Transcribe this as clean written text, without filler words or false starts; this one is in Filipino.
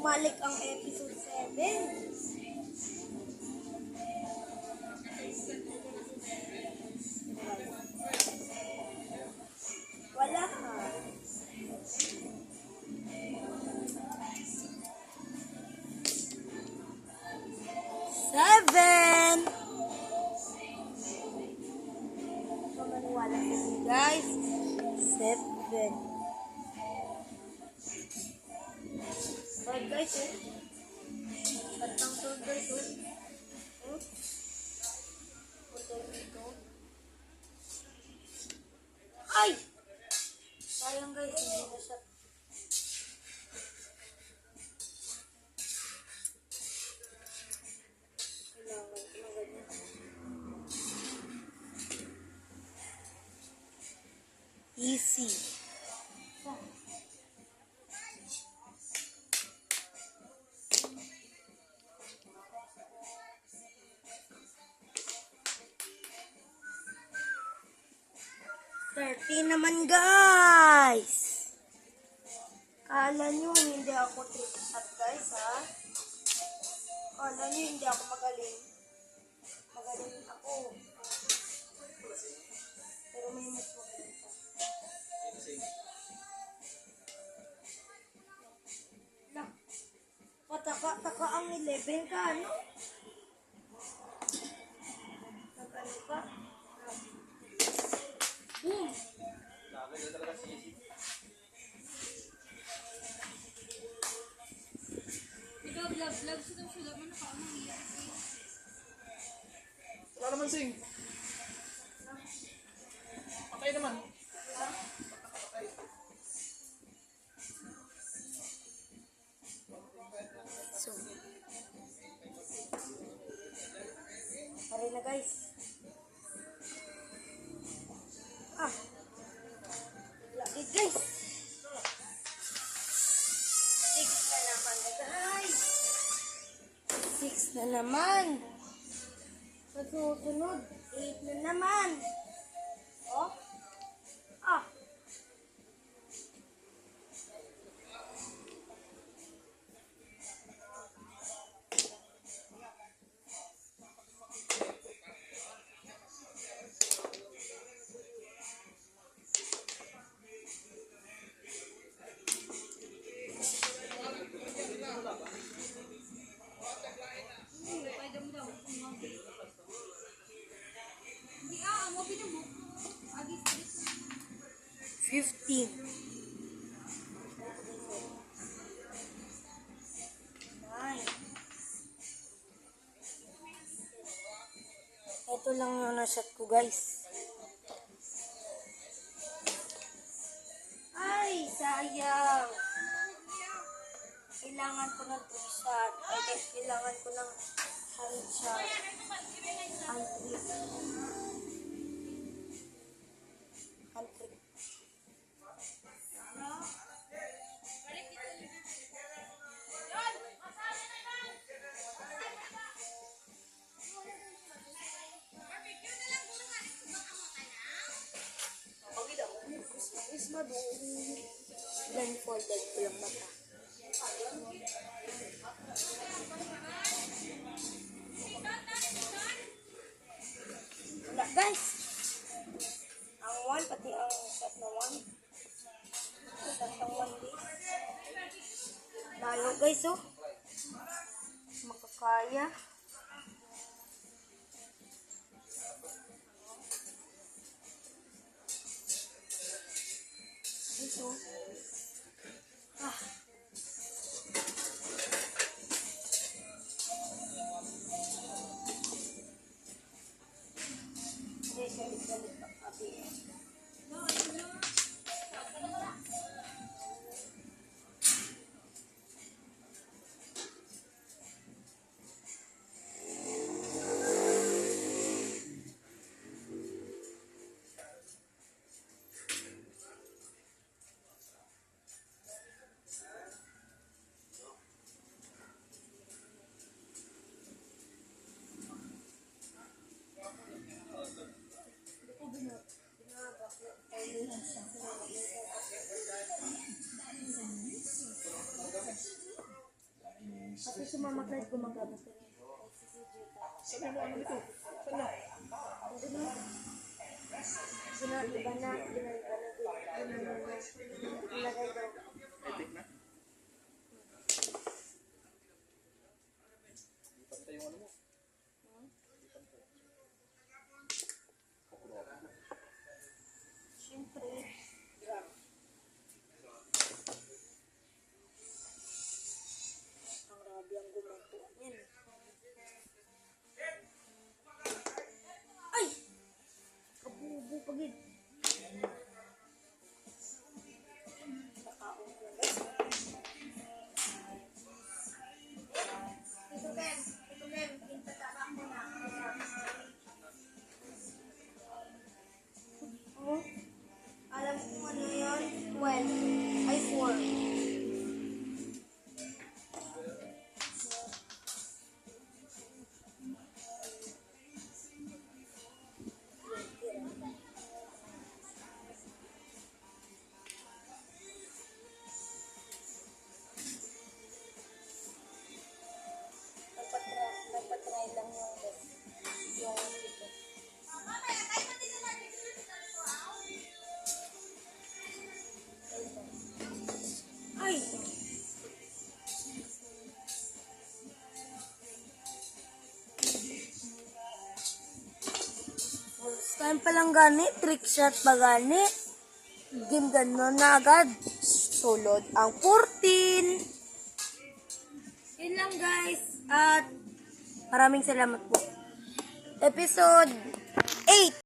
bumalik ang episode 7. Wala ka. Seven! Maniwala kasi guys. 7. Alright guys, Batang sold guys, Punta dito. Ay! Sayang guys, hindi na siya. Kailangan ko na ganyan. Easy. Naman guys. Kala nyo hindi ako trick shot guys ha. Kala nyo hindi ako magaling. Magaling ako. Pero may mas magaling pa. Lang. Pataka ang 11 ka ano? Nagano ka? Boom! Vlog sudah mana kalau mau lihat sih. Wala naman sing. Patay naman. So. Pare na guys. Lagi guys. 6 na naman guys. 6 na naman. Sa susunod, 8 na naman. Oh. Hindi mo pinamo. Agi 15. Ito lang yung na-shot ko guys. Ay, sayang. Kailangan ko ng 3 shot. Ay, kailangan ko ng hand shot. Hand trick. Hand trick. Blindfolded ko lang mata. Wala guys. Ang 1 pati ang shot na 1. Shot ng 1 day. Lalo guys makakaya. Ito. Galit-galit pa kabi. Kasi sumama kahit gumagamit ka rin. Sabi mo, ano ito? Saan na? Ginaiba na. Ilagay daw. Epic na? Lipat tayo yung ano mo. Siyempre. Ang rabi ang gumato. Yan. Ay! Kabubo pagid. Nakaon ko guys. Ito Ken, pintataka mo na. Oh, alam ko ano yun? 12. Ay, 4. Nagpatry lang yung ito. Ay! First time pa lang gani, trick shot pa gani. Game gano'n na agad. Sulod ang 14. Yun lang guys. At maraming salamat po. Episode 8.